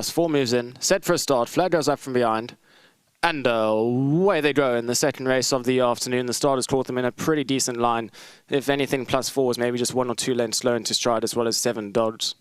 +4 moves in, set for a start, flag goes up from behind, and away they go in the second race of the afternoon. The starters caught them in a pretty decent line. If anything, +4 was maybe just 1 or 2 lengths slow into stride, as well as 7 dogs.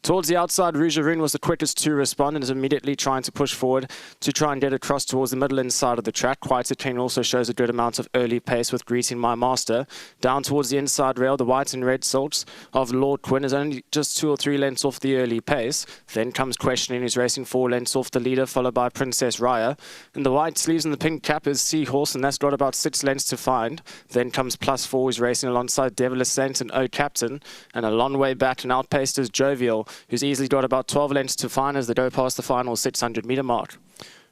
Towards the outside, Rouge Rune was the quickest to respond and is immediately trying to push forward to try and get across towards the middle inside of the track. Quieter King also shows a good amount of early pace with Greeting My Master. Down towards the inside rail, the white and red salts of Lord Quinn is only just 2 or 3 lengths off the early pace. Then comes Questioning, who's racing 4 lengths off the leader, followed by Princess Raya. In the white sleeves and the pink cap is Seahorse, and that's got about 6 lengths to find. Then comes +4, who's racing alongside Devilish Saint and O Captain. And a long way back and outpaced is Jovial, who's easily got about 12 lengths to find as they go past the final 600-meter mark.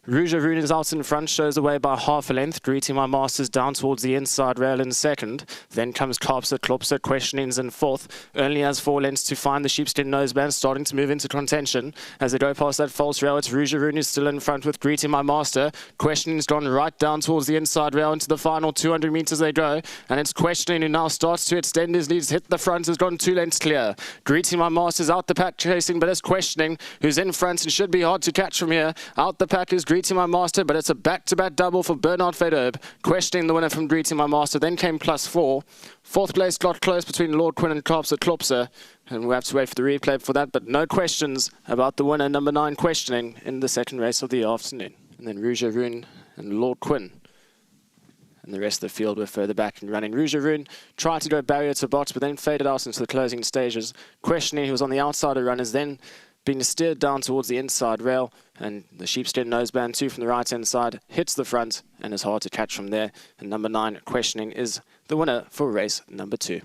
Rouge Rune is out in front, shows away by half a length. Greeting My Masters down towards the inside rail in second. Then comes Klopser, Questionings in fourth. Only has 4 lengths to find. The sheepskin noseband starting to move into contention. As they go past that false rail, it's Rouge Rune who's still in front with Greeting My Master. Questioning's gone right down towards the inside rail into the final 200 meters they go. And it's Questioning who now starts to extend his leads, hit the front, has gone 2 lengths clear. Greeting My Master's out the pack chasing, but it's Questioning who's in front and should be hard to catch from here. Out the pack is Greeting My Master, but it's a back-to-back double for Bernard Federb. Questioning the winner from Greeting My Master. Then came +4. Fourth place got close between Lord Quinn and Klopser. And we'll have to wait for the replay for that, but no questions about the winner, number 9, Questioning, in the second race of the afternoon. And then Rouge Rune and Lord Quinn. And the rest of the field were further back and running. Rouge Rune tried to go barrier to box, but then faded out into the closing stages. Questioning, who was on the outside of runners, then being steered down towards the inside rail, and the sheepskin noseband 2 from the right hand side hits the front and is hard to catch from there. And number 9, Questioning, is the winner for race number 2.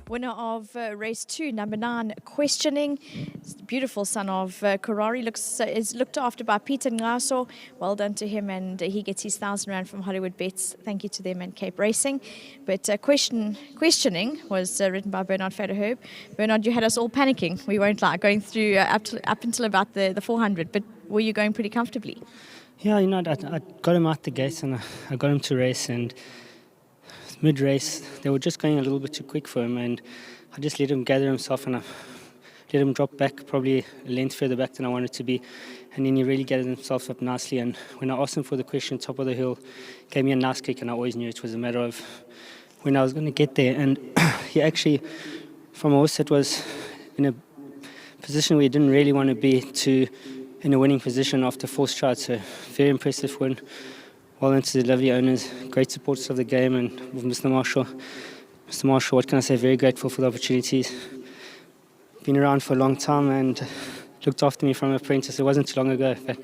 Winner of race 2, number 9, Questioning. Beautiful son of Karari, is looked after by Peter Ngaso. Well done to him, and he gets his 1,000 rand from Hollywood Bets. Thank you to them and Cape Racing. But Questioning was written by Bernard Federherb. Bernard, you had us all panicking, we won't lie, going through up until about the 400, but were you going pretty comfortably? Yeah, you know, I got him out the gates and I got him to race, and mid-race, they were just going a little bit too quick for him, and I just let him gather himself and I let him drop back probably a length further back than I wanted to be, and then he really gathered himself up nicely. And when I asked him for the question, top of the hill, gave me a nice kick, and I always knew it was a matter of when I was going to get there. And he actually, from a horse that was in a position where he didn't really want to be, to in a winning position after 4 strides, so very impressive win. Well done to the lovely owners, great supporters of the game, and with Mr. Marshall. Mr. Marshall, what can I say, very grateful for the opportunities. Been around for a long time and looked after me from apprentice. It wasn't too long ago, but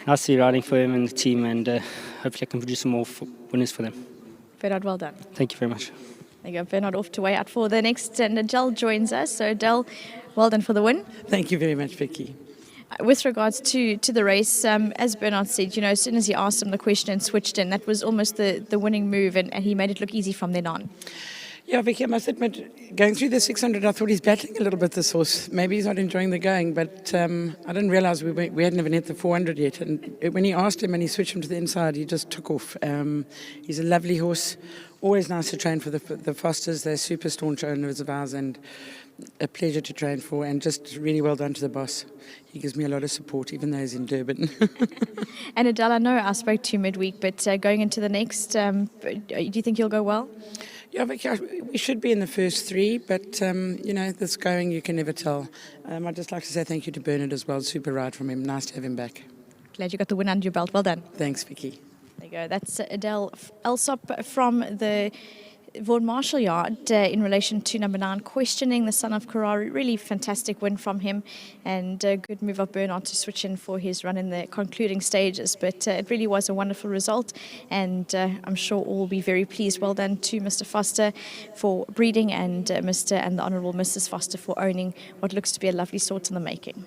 nice to be riding for him and the team, and hopefully I can produce some more winners for them. Bernard, well done. Thank you very much. There you go, Bernard off to way out for the next, and Adele joins us. So Adele, well done for the win. Thank you very much, Vicky. With regards to the race, as Bernard said, you know, as soon as he asked him the question and switched in, that was almost the winning move, and he made it look easy from then on. Yeah, Vicky, I must admit, going through the 600, I thought he's battling a little bit, this horse. Maybe he's not enjoying the going, but I didn't realise we hadn't even hit the 400 yet. And when he asked him and he switched him to the inside, he just took off. He's a lovely horse, always nice to train for the Fosters. They're super staunch owners of ours, and a pleasure to train for, and just really well done to the boss. He gives me a lot of support, even though he's in Durban. And Adele, I know I spoke to you midweek, but going into the next, do you think you'll go well? Yeah, we should be in the first 3, but, you know, this going, you can never tell. I'd just like to say thank you to Bernard as well. Super ride from him. Nice to have him back. Glad you got the win under your belt. Well done. Thanks, Vicky. There you go. That's Adele Elsop from the Vaughan Marshall Yard in relation to number 9, Questioning, the son of Karari. Really fantastic win from him, and a good move of Bernard to switch in for his run in the concluding stages. But it really was a wonderful result, and I'm sure all will be very pleased. Well done to Mr. Foster for breeding, and Mr. and the Honourable Mrs. Foster for owning what looks to be a lovely sort in the making.